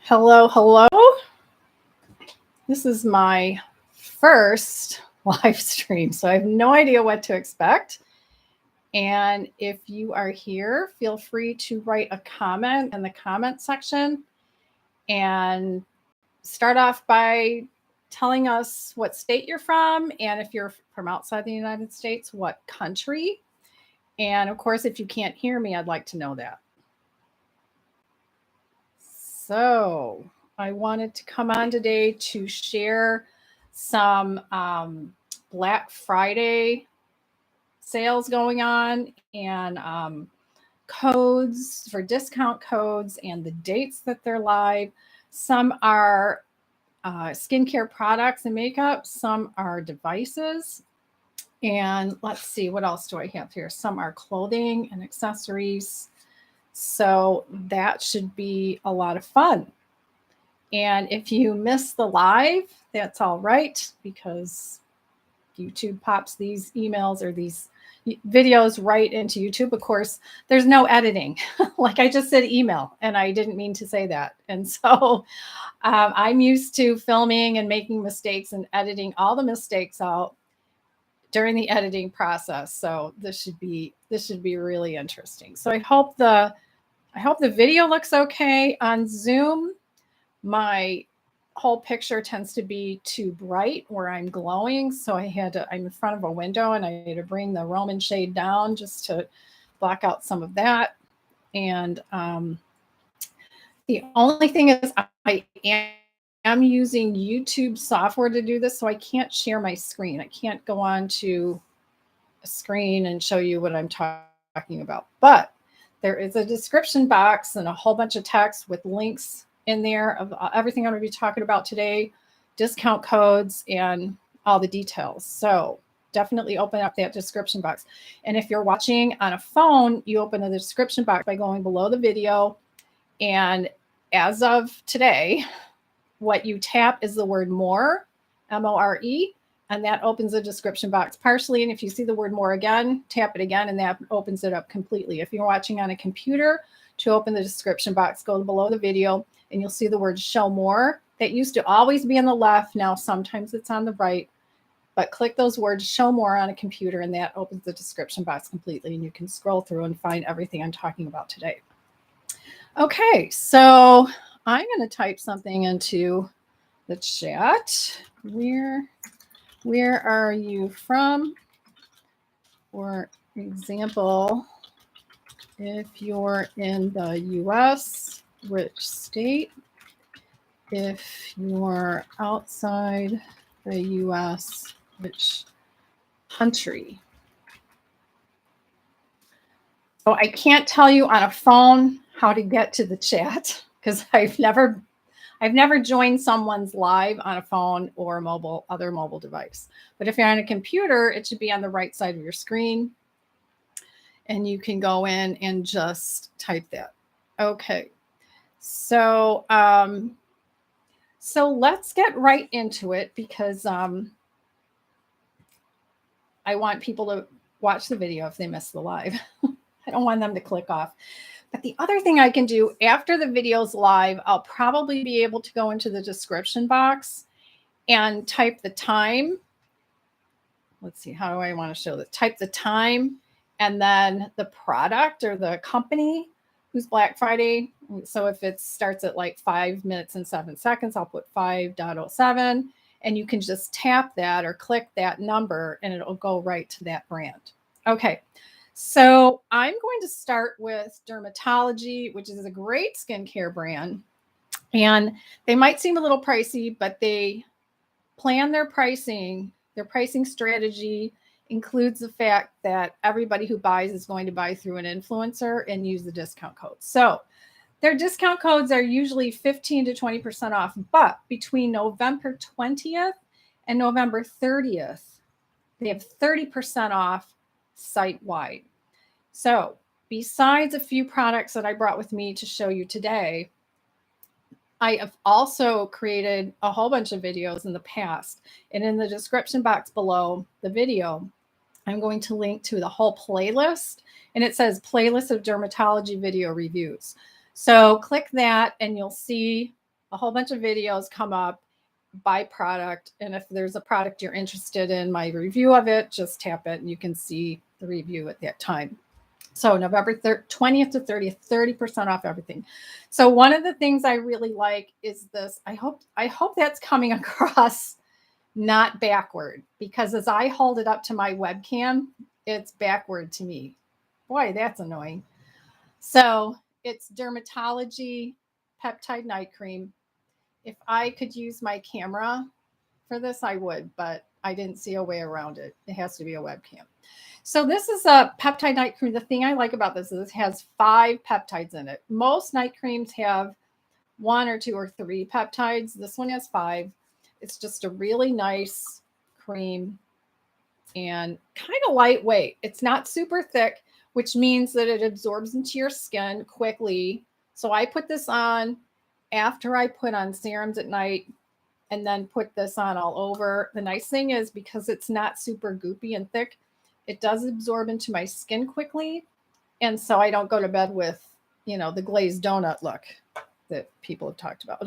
Hello, hello. This is my first live stream, so I have no idea what to expect. And if you are here, feel free to write a comment in the comment section and start off by telling us what state you're from, and if you're from outside the United States, what country. And of course, if you can't hear me, I'd like to know that. So I wanted to come on today to share some Black Friday sales going on and codes for discount codes and the dates that they're live. Some are skincare products and makeup. Some are devices. And let's see, what else do I have here? Some are clothing and accessories. So that should be a lot of fun. And if you miss the live, that's all right, because YouTube pops these emails or these videos right into YouTube. Of course, there's no editing. Like I just said email, and I didn't mean to say that. And so I'm used to filming and making mistakes and editing all the mistakes out during the editing process. So this should be really interesting. So I hope the video looks okay on Zoom. My whole picture tends to be too bright where I'm glowing. So I'm in front of a window and I had to bring the Roman shade down just to block out some of that. And the only thing is I am using YouTube software to do this. So I can't share my screen. I can't go on to a screen and show you what I'm talking about. But there is a description box and a whole bunch of text with links in there of everything I'm going to be talking about today, discount codes, and all the details. So definitely open up that description box. And if you're watching on a phone, you open the description box by going below the video. And as of today, what you tap is the word more, M-O-R-E, and that opens the description box partially. And if you see the word more again, tap it again, and that opens it up completely. If you're watching on a computer, to open the description box, go below the video, and you'll see the word show more. That used to always be on the left. Now sometimes it's on the right. But click those words show more on a computer, and that opens the description box completely. And you can scroll through and find everything I'm talking about today. Okay, so I'm going to type something into the chat. Where are you from? For example, if you're in the US, which state? If you're outside the US, which country? So I can't tell you on a phone how to get to the chat because I've never joined someone's live on a phone or other mobile device. But if you're on a computer, it should be on the right side of your screen. And you can go in and just type that. Okay. So, so let's get right into it because I want people to watch the video if they miss the live. I don't want them to click off. But the other thing I can do after the video's live, I'll probably be able to go into the description box and type the time. Let's see, how do I want to show this? Type the time and then the product or the company who's Black Friday. So if it starts at like 5 minutes and 7 seconds, I'll put 5.07, and you can just tap that or click that number and it'll go right to that brand. Okay. So I'm going to start with Dermatology, which is a great skincare brand. And they might seem a little pricey, but they plan their pricing strategy includes the fact that everybody who buys is going to buy through an influencer and use the discount code. So their discount codes are usually 15 to 20% off, but between November 20th and November 30th, they have 30% off site-wide. So besides a few products that I brought with me to show you today, I have also created a whole bunch of videos in the past. And in the description box below the video, I'm going to link to the whole playlist. And it says playlist of dermatology video reviews. So click that and you'll see a whole bunch of videos come up by product. And if there's a product you're interested in my review of it, just tap it and you can see the review at that time. So November 20th to 30th, 30% off everything. So one of the things I really like is this. I hope that's coming across not backward, because as I hold it up to my webcam, it's backward to me. Boy, that's annoying. So it's Dermatology Peptide Night Cream. If I could use my camera for this, I would, but I didn't see a way around it. It has to be a webcam. So this is a peptide night cream. The thing I like about this is it has 5 peptides in it. Most night creams have 1 or 2 or 3 peptides. This one has 5. It's just a really nice cream and kind of lightweight. It's not super thick, which means that it absorbs into your skin quickly. So I put this on after I put on serums at night and then put this on all over. The nice thing is, because it's not super goopy and thick, it does absorb into my skin quickly. And so I don't go to bed with, the glazed donut look that people have talked about.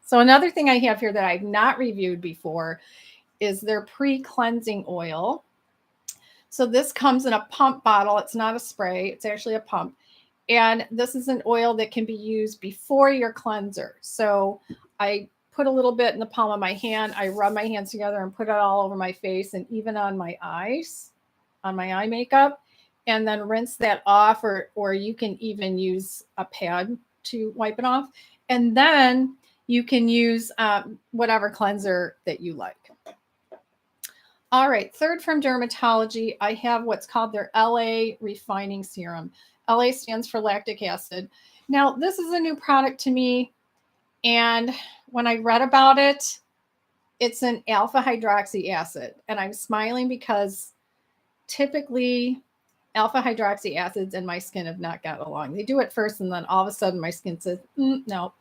So another thing I have here that I've not reviewed before is their pre-cleansing oil. So this comes in a pump bottle. It's not a spray. It's actually a pump. And this is an oil that can be used before your cleanser. So I put a little bit in the palm of my hand. I rub my hands together and put it all over my face and even on my eyes, on my eye makeup, and then rinse that off, or you can even use a pad to wipe it off. And then you can use whatever cleanser that you like. All right, third from Dermatology, I have what's called their LA Refining Serum. LA stands for lactic acid. Now, this is a new product to me, and when I read about it, it's an alpha hydroxy acid. And I'm smiling because typically alpha hydroxy acids and my skin have not got along. They do it first, and then all of a sudden my skin says, no.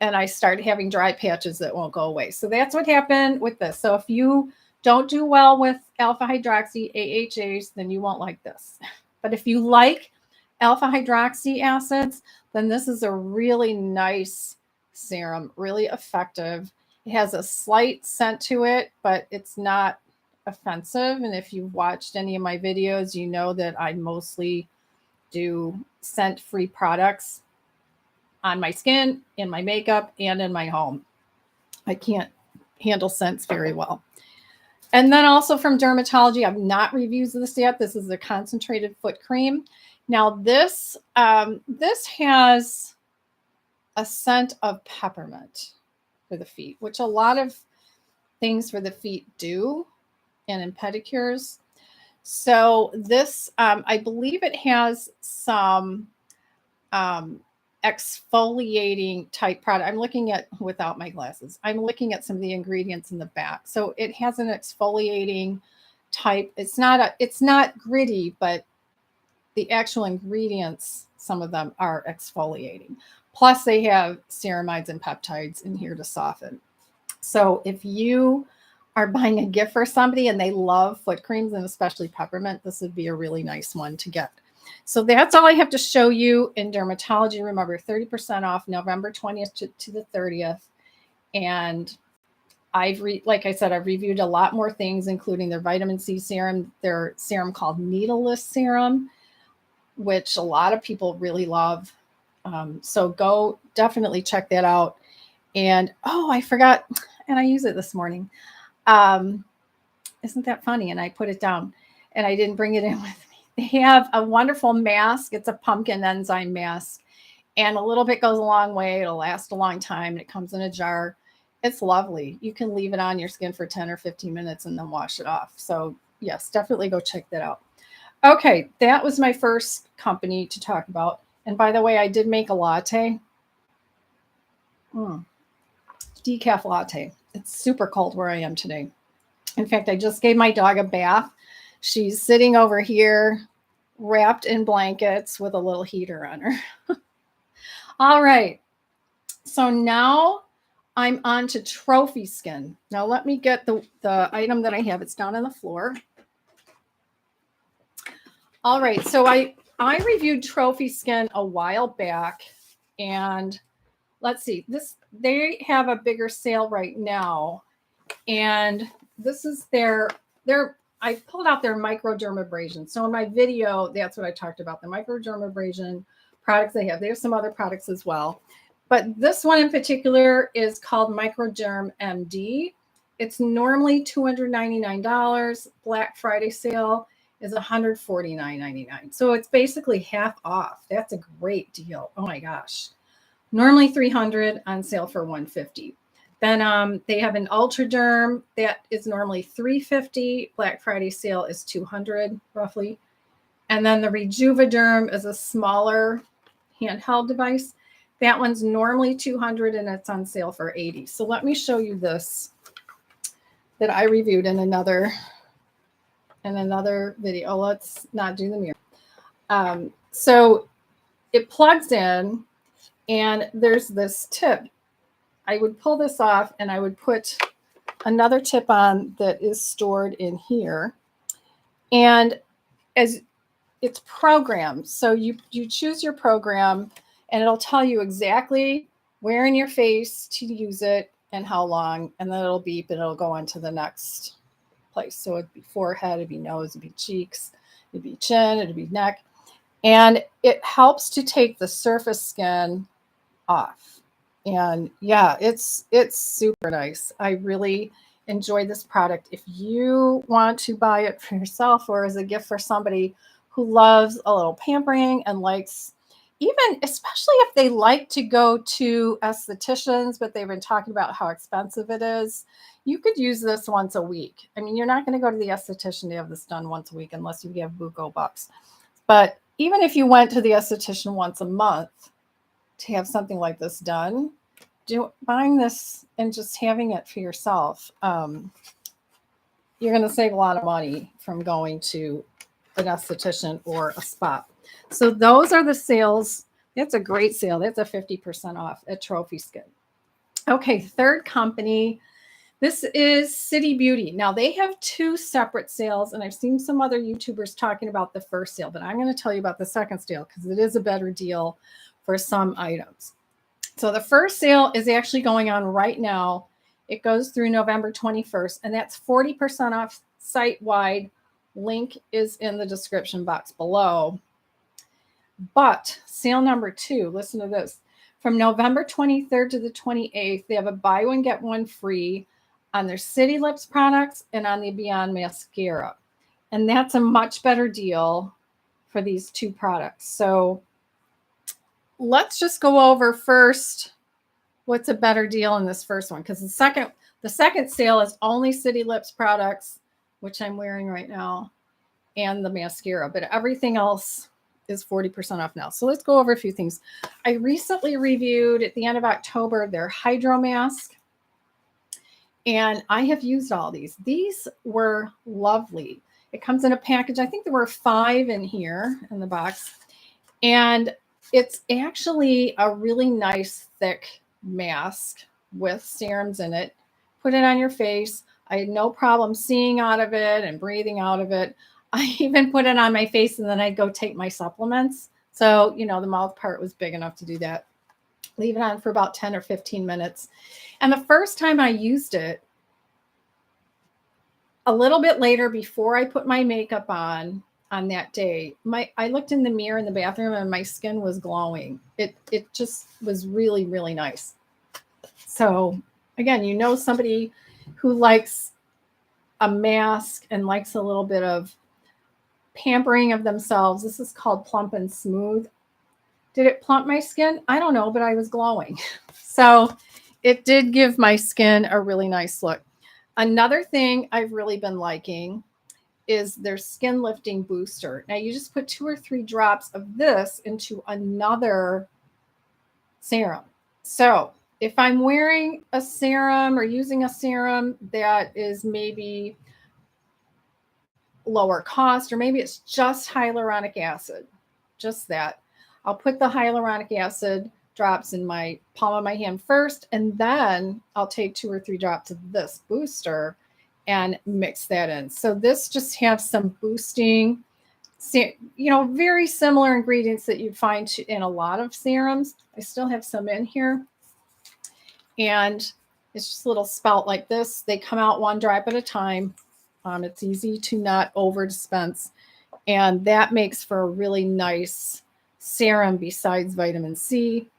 And I start having dry patches that won't go away. So that's what happened with this. So if you don't do well with alpha hydroxy AHAs, then you won't like this. But if you like alpha hydroxy acids, then this is a really nice serum, really effective. It has a slight scent to it, but it's not offensive. And if you've watched any of my videos, you know that I mostly do scent-free products on my skin, in my makeup, and in my home. I can't handle scents very well. And then also from Dermatology, I've not reviewed this yet. This is a concentrated foot cream. Now this has a scent of peppermint for the feet, which a lot of things for the feet do, and in pedicures. So this, I believe it has some exfoliating type product. I'm looking at, without my glasses, I'm looking at some of the ingredients in the back. So it has an exfoliating type. It's not gritty, but the actual ingredients, some of them are exfoliating. Plus they have ceramides and peptides in here to soften. So if you are buying a gift for somebody and they love foot creams, and especially peppermint, this would be a really nice one to get. So that's all I have to show you in Dermatology. Remember, 30% off November 20th to the 30th. And like I said, I've reviewed a lot more things, including their vitamin C serum, their serum called needleless serum, which a lot of people really love. So go definitely check that out. And oh, I forgot, and I use it this morning. Isn't that funny? And I put it down and I didn't bring it in with me. They have a wonderful mask. It's a pumpkin enzyme mask, and a little bit goes a long way. It'll last a long time. It comes in a jar. It's lovely. You can leave it on your skin for 10 or 15 minutes and then wash it off. So yes, definitely go check that out. Okay, that was my first company to talk about. And by the way, I did make a latte. Decaf latte. It's super cold where I am today. In fact, I just gave my dog a bath. She's sitting over here wrapped in blankets with a little heater on her. All right. So now I'm on to Trophy Skin. Now let me get the item that I have. It's down on the floor. All right. So I reviewed Trophy Skin a while back, and let's see, this, they have a bigger sale right now. And this is their, I pulled out their microdermabrasion. So in my video, that's what I talked about, the microdermabrasion products they have. They have some other products as well. But this one in particular is called Microderm MD. It's normally $299. Black Friday sale is $149.99. So it's basically half off. That's a great deal. Oh my gosh. Normally $300, on sale for $150. Then they have an Ultraderm that is normally $350. Black Friday sale is $200 roughly. And then the Rejuvaderm is a smaller handheld device. That one's normally $200 and it's on sale for $80. So let me show you this that I reviewed in another video. Let's not do the mirror. So it plugs in, and there's this tip. I would pull this off and I would put another tip on that is stored in here. And as it's programmed, so you choose your program and it'll tell you exactly where in your face to use it and how long, and then it'll beep and it'll go on to the next place. So it'd be forehead, it'd be nose, it'd be cheeks, it'd be chin, it'd be neck. And it helps to take the surface skin off. And yeah, it's super nice. I really enjoy this product. If you want to buy it for yourself or as a gift for somebody who loves a little pampering and likes, even especially if they like to go to estheticians, but they've been talking about how expensive it is, you could use this once a week. I mean, you're not going to go to the esthetician to have this done once a week unless you have BOGO bucks. But even if you went to the esthetician once a month to have something like this done, buying this and just having it for yourself, you're going to save a lot of money from going to an esthetician or a spa. So those are the sales. That's a great sale. That's a 50% off at Trophy Skin. Okay, third company. This is City Beauty. Now they have two separate sales, and I've seen some other YouTubers talking about the first sale, but I'm going to tell you about the second sale because it is a better deal for some items. So the first sale is actually going on right now. It goes through November 21st, and that's 40% off site-wide. Link is in the description box below. But sale number two, listen to this. From November 23rd to the 28th, they have a buy one, get one free on their City Lips products and on the Beyond Mascara. And that's a much better deal for these two products. So let's just go over first what's a better deal in this first one, because the second sale is only City Lips products, which I'm wearing right now, and the mascara, but everything else is 40% off now. So let's go over a few things. I recently reviewed at the end of October their Hydro Mask, and I have used all these. These were lovely. It comes in a package. I think there were 5 in here in the box, and it's actually a really nice thick mask with serums in it. Put it on your face. I had no problem seeing out of it and breathing out of it. I even put it on my face and then I'd go take my supplements. So, you know, the mouth part was big enough to do that. Leave it on for about 10 or 15 minutes. And the first time I used it, a little bit later before I put my makeup on that day, I looked in the mirror in the bathroom and my skin was glowing. It just was really, really nice. So again, you know, somebody who likes a mask and likes a little bit of pampering of themselves. This is called Plump and Smooth. Did it plump my skin? I don't know, but I was glowing. So it did give my skin a really nice look. Another thing I've really been liking is their skin lifting booster. Now you just put 2 or 3 drops of this into another serum. So if I'm wearing a serum or using a serum that is maybe lower cost, or maybe it's just hyaluronic acid, just that, I'll put the hyaluronic acid drops in my palm of my hand first, and then I'll take 2 or 3 drops of this booster and mix that in. So this just has some boosting, you know, very similar ingredients that you'd find in a lot of serums. I still have some in here. And it's just a little spout like this. They come out one drop at a time. It's easy to not over dispense. And that makes for a really nice serum besides vitamin C.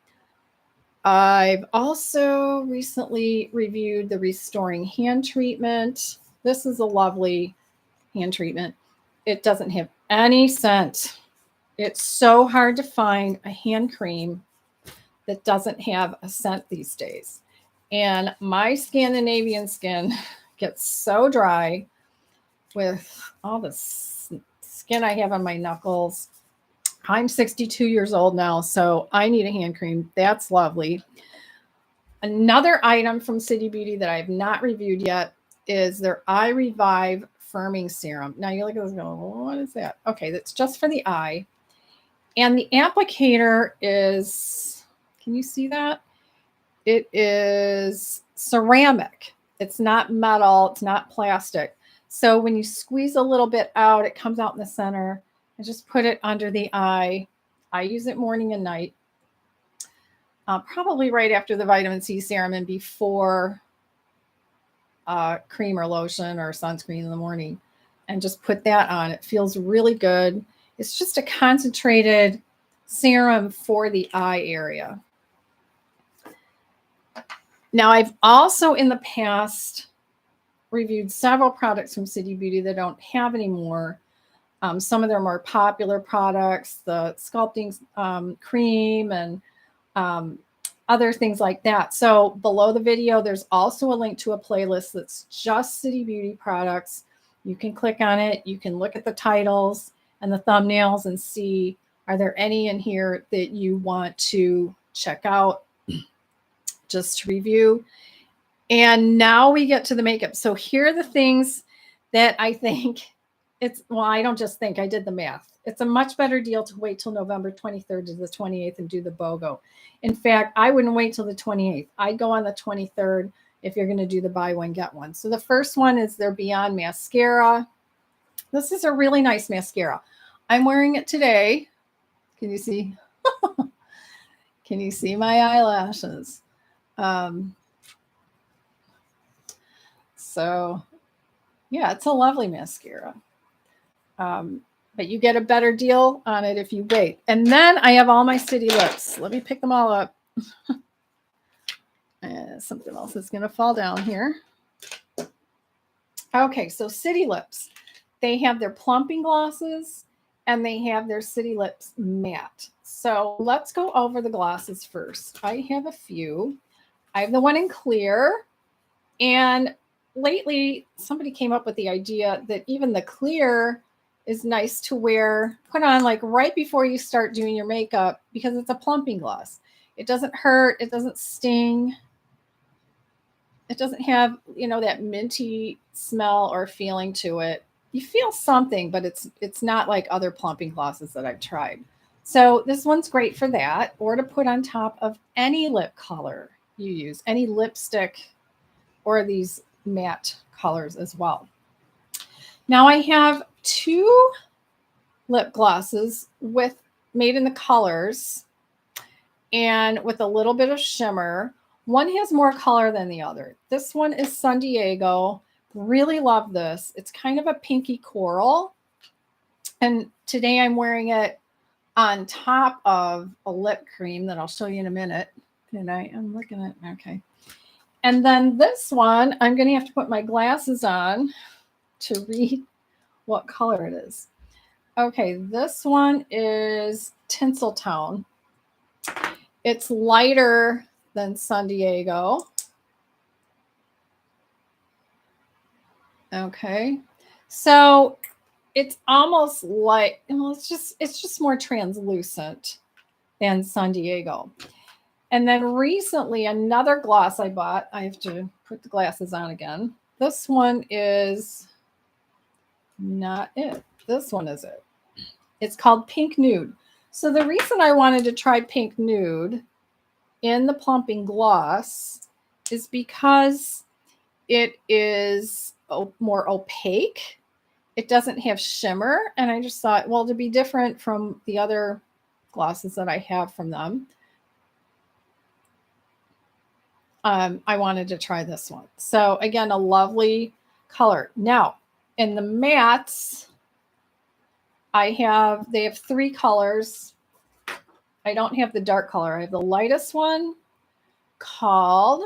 I've also recently reviewed the Restoring Hand Treatment. This is a lovely hand treatment. It doesn't have any scent. It's so hard to find a hand cream that doesn't have a scent these days. And my Scandinavian skin gets so dry with all the skin I have on my knuckles. I'm 62 years old now, so I need a hand cream. That's lovely. Another item from City Beauty that I have not reviewed yet is their Eye Revive Firming Serum. Now you look at this going, well, what is that? Okay, that's just for the eye. And the applicator is, can you see that? It is ceramic. It's not metal. It's not plastic. So when you squeeze a little bit out, it comes out in the center. And just put it under the eye. I use it morning and night. Probably right after the vitamin C serum and before cream or lotion or sunscreen in the morning. And just put that on. It feels really good. It's just a concentrated serum for the eye area. Now, I've also in the past reviewed several products from City Beauty that I don't have anymore. Some of their more popular products, the sculpting cream and other things like that. So below the video, there's also a link to a playlist that's just City Beauty products. You can click on it. You can look at the titles and the thumbnails and see, are there any in here that you want to check out just to review? And now we get to the makeup. So here are the things that I think I don't just think, I did the math. It's a much better deal to wait till November 23rd to the 28th and do the BOGO. In fact, I wouldn't wait till the 28th. I'd go on the 23rd if you're going to do the buy one, get one. So the first one is their Beyond Mascara. This is a really nice mascara. I'm wearing it today. Can you see? Can you see my eyelashes? So yeah, it's a lovely mascara. But you get a better deal on it if you wait. And then I have all my City Lips. Let me pick them all up. Something else is going to fall down here. Okay, so City Lips. They have their plumping glosses and they have their City Lips matte. So let's go over the glosses first. I have a few. I have the one in clear. And lately, somebody came up with the idea that even the clear is nice to wear, put on like right before you start doing your makeup because it's a plumping gloss. It doesn't hurt. It doesn't sting. It doesn't have, you know, that minty smell or feeling to it. You feel something, but it's not like other plumping glosses that I've tried. So this one's great for that, or to put on top of any lip color you use, any lipstick or these matte colors as well. Now I have two lip glosses made in the colors and with a little bit of shimmer. One has more color than the other. This one is San Diego. Really love this. It's kind of a pinky coral. And today I'm wearing it on top of a lip cream that I'll show you in a minute. And I'm looking at, okay. And then this one, I'm going to have to put my glasses on to read what color it is. Okay, this one is Tinseltown. It's lighter than San Diego. Okay, so it's almost like, well, it's just more translucent than San Diego. And then recently, another gloss I bought, I have to put the glasses on again. This one is not it. This one is it. It's called Pink Nude. So the reason I wanted to try Pink Nude in the plumping gloss is because it is more opaque. It doesn't have shimmer. And I just thought, well, to be different from the other glosses that I have from them, I wanted to try this one. So again, a lovely color. Now, in the mattes, they have 3 colors. I don't have the dark color. I have the lightest one called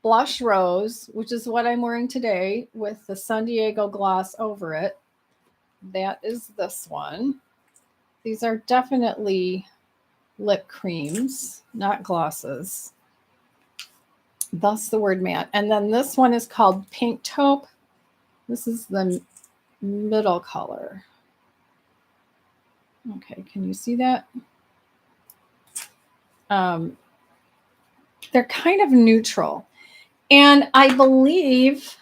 Blush Rose, which is what I'm wearing today with the San Diego gloss over it. That is this one. These are definitely lip creams, not glosses. Thus the word matte. And then this one is called Pink Taupe. This is the middle color. Okay, can you see that? They're kind of neutral. And I believe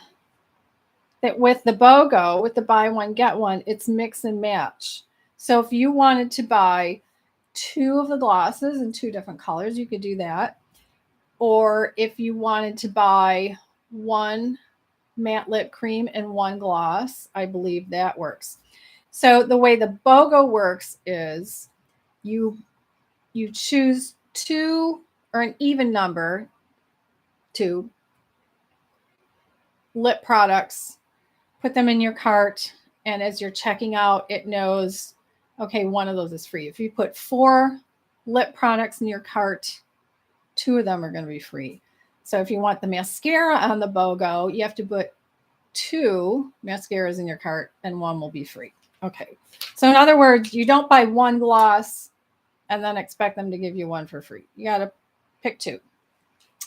that with the BOGO, with the buy one, get one, it's mix and match. So if you wanted to buy 2 of the glosses in 2 different colors, you could do that. Or if you wanted to buy 1 matte lip cream and 1 gloss, I believe that works. So the way the BOGO works is you choose 2 or an even number, 2 lip products, put them in your cart, and as you're checking out, it knows, okay, 1 of those is free. If you put 4 lip products in your cart, 2 of them are going to be free. So if you want the mascara on the BOGO, you have to put 2 mascaras in your cart and 1 will be free. Okay. So in other words, you don't buy 1 gloss and then expect them to give you 1 for free. You got to pick 2.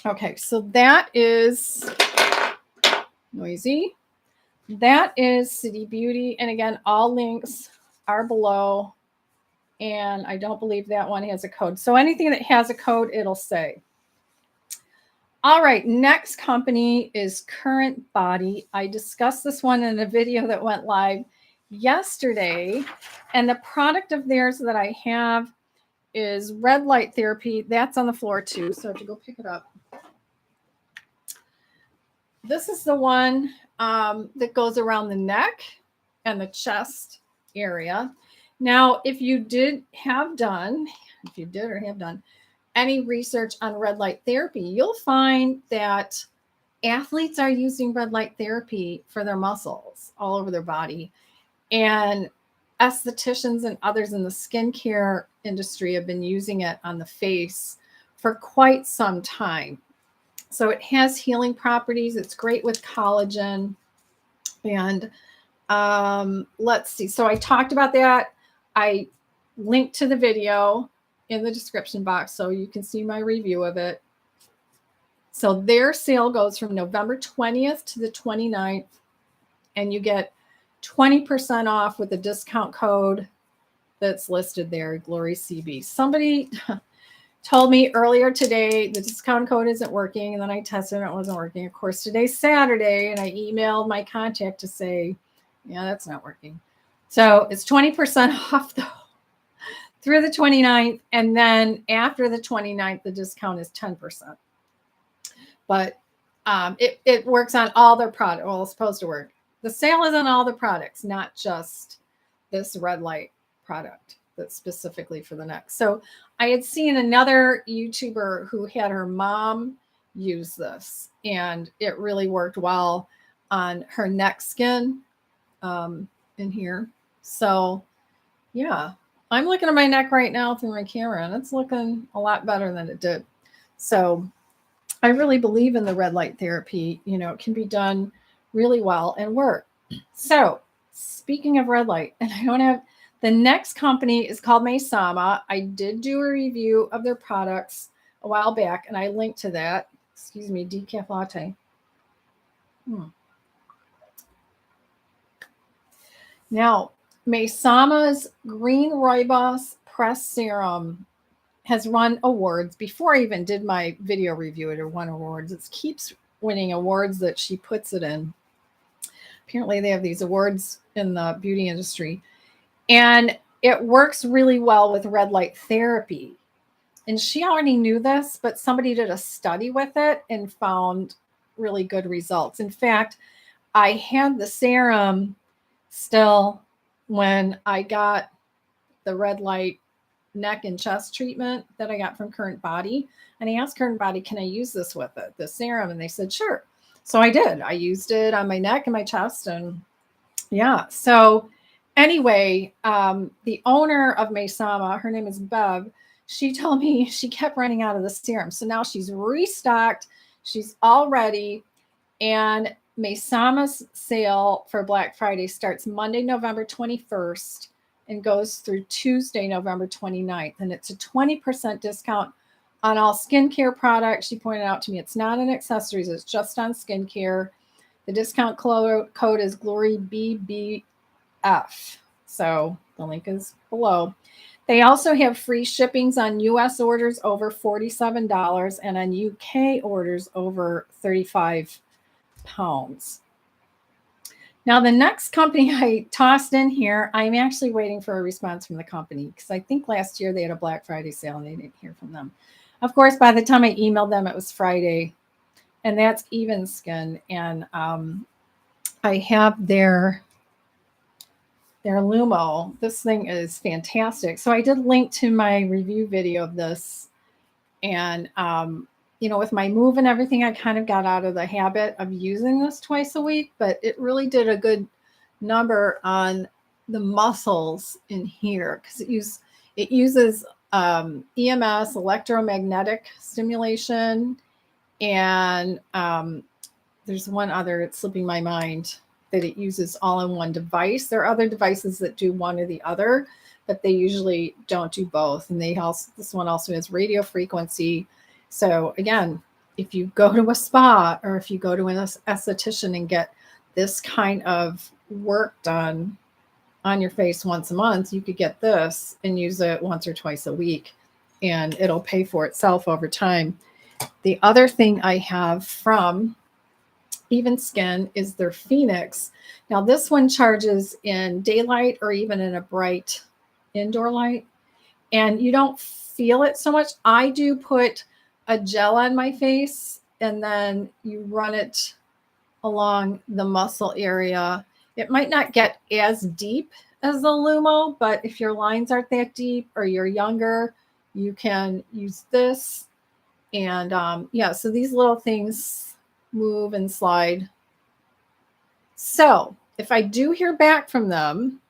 Okay. So that is noisy. That is City Beauty. And again, all links are below. And I don't believe that one has a code. So anything that has a code, it'll say. All right, next company is CurrentBody. I discussed this one in a video that went live yesterday. And the product of theirs that I have is red light therapy. That's on the floor too. So I have to go pick it up. This is the one that goes around the neck and the chest area. Now, if you did or have done any research on red light therapy, you'll find that athletes are using red light therapy for their muscles all over their body. And estheticians and others in the skincare industry have been using it on the face for quite some time. So it has healing properties. It's great with collagen. And let's see. So I talked about that. I linked to the video in the description box so you can see my review of it. So their sale goes from November 20th to the 29th, and you get 20% off with the discount code that's listed there, GloryCB. Somebody told me earlier today the discount code isn't working, and then I tested it, it wasn't working. Of course, today's Saturday, and I emailed my contact to say, yeah, that's not working. So it's 20% off though through the 29th, and then after the 29th, the discount is 10%. But it works on all their products. Well, it's supposed to work. The sale is on all the products, not just this red light product that's specifically for the neck. So I had seen another YouTuber who had her mom use this, and it really worked well on her neck skin in here. So yeah, I'm looking at my neck right now through my camera, and it's looking a lot better than it did. So I really believe in the red light therapy. You know, it can be done really well and work. So speaking of red light, and I don't have, the next company is called MAYSAMA. I did do a review of their products a while back, and I linked to that. Excuse me, decaf latte. Now, MAYSAMA's Green Rooibos Pressed Serum has won awards. Before I even did my video review, it won awards. It keeps winning awards that she puts it in. Apparently, they have these awards in the beauty industry. And it works really well with red light therapy. And she already knew this, but somebody did a study with it and found really good results. In fact, I had the serum still when I got the red light neck and chest treatment that I got from CurrentBody. And I asked CurrentBody, can I use this with it, the serum? And they said, sure. So I did. I used it on my neck and my chest. And yeah. So anyway, the owner of MAYSAMA, her name is Bev, she told me she kept running out of the serum. So now she's restocked. She's all ready. And MAYSAMA's sale for Black Friday starts Monday, November 21st and goes through Tuesday, November 29th. And it's a 20% discount on all skincare products. She pointed out to me it's not on accessories, it's just on skincare. The discount code is GloryB-TV. So the link is below. They also have free shippings on US orders over $47 and on UK orders over 35 pounds. Now, the next company I tossed in here, I'm actually waiting for a response from the company because I think last year they had a Black Friday sale and they didn't hear from them. Of course, by the time I emailed them, it was Friday, and that's Even Skin. And I have their Lumo. This thing is fantastic. So I did link to my review video of this. And, you know, with my move and everything, I kind of got out of the habit of using this twice a week, but it really did a good number on the muscles in here because it uses EMS, electromagnetic stimulation, and there's one other, it's slipping my mind, that it uses all in one device. There are other devices that do one or the other, but they usually don't do both. And this one also has radio frequency. So again, if you go to a spa or if you go to an esthetician and get this kind of work done on your face once a month, you could get this and use it once or twice a week, and it'll pay for itself over time. The other thing I have from Even Skin is their Phoenix. Now this one charges in daylight or even in a bright indoor light, and you don't feel it so much. I do put a gel on my face and then you run it along the muscle area. It might not get as deep as the Lumo, but if your lines aren't that deep or you're younger, you can use this. And yeah, so these little things move and slide. So if I do hear back from them,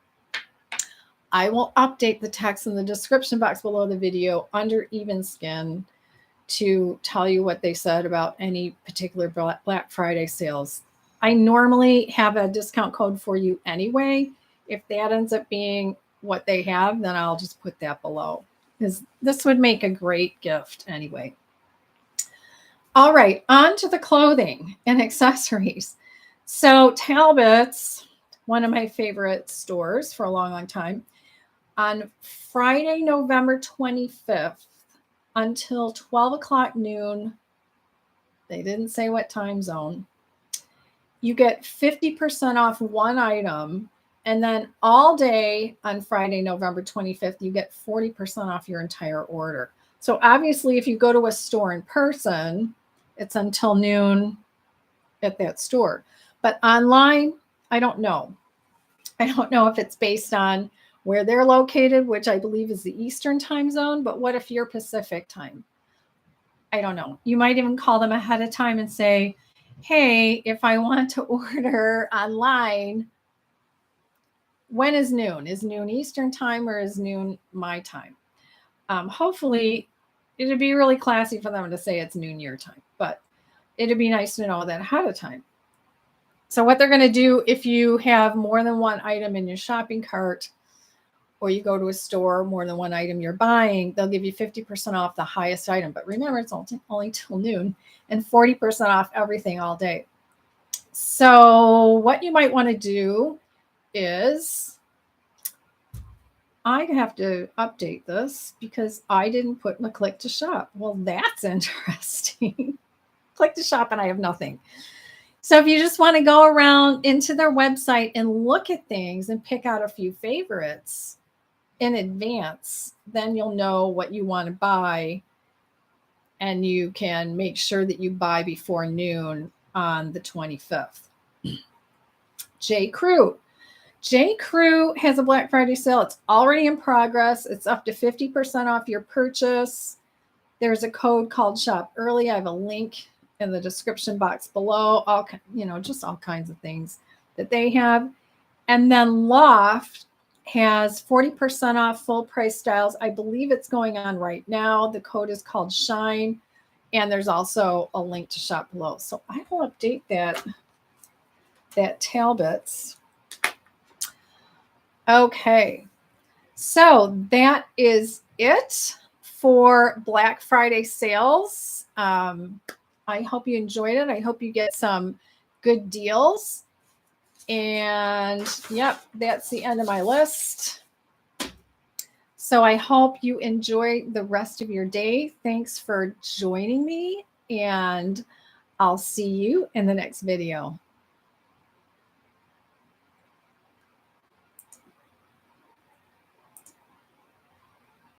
I will update the text in the description box below the video under Even Skin to tell you what they said about any particular Black Friday sales. I normally have a discount code for you anyway. If that ends up being what they have, then I'll just put that below, because this would make a great gift anyway. All right, on to the clothing and accessories. So Talbot's, one of my favorite stores for a long, long time, on Friday, November 25th until 12 o'clock noon, they didn't say what time zone, you get 50% off one item. And then all day on Friday, November 25th, you get 40% off your entire order. So obviously, if you go to a store in person, it's until noon at that store. But online, I don't know. I don't know if it's based on where they're located, which I believe is the Eastern time zone. But what if you're Pacific time? I don't know. You might even call them ahead of time and say, hey, if I want to order online, when is noon? Is noon Eastern time or is noon my time? Hopefully, it'd be really classy for them to say it's noon your time, but it'd be nice to know that ahead of time. So what they're going to do, if you have more than one item in your shopping cart, or you go to a store, more than one item you're buying, they'll give you 50% off the highest item. But remember, it's only till noon, and 40% off everything all day. So what you might want to do is, I have to update this because I didn't put my click to shop. Well, that's interesting. Click to shop and I have nothing. So if you just want to go around into their website and look at things and pick out a few favorites in advance, then you'll know what you want to buy, and you can make sure that you buy before noon on the 25th. J. Crew. J. Crew has a Black Friday sale. It's already in progress. It's up to 50% off your purchase. There's a code called Shop Early. I have a link in the description box below. All, just all kinds of things that they have. And then Loft has 40% off full price styles. I believe it's going on right now. The code is called Shine. And there's also a link to shop below. So I will update that Talbots. Okay. So that is it for Black Friday sales. I hope you enjoyed it. I hope you get some good deals. And yep, that's the end of my list. So I hope you enjoy the rest of your day. Thanks for joining me, and I'll see you in the next video.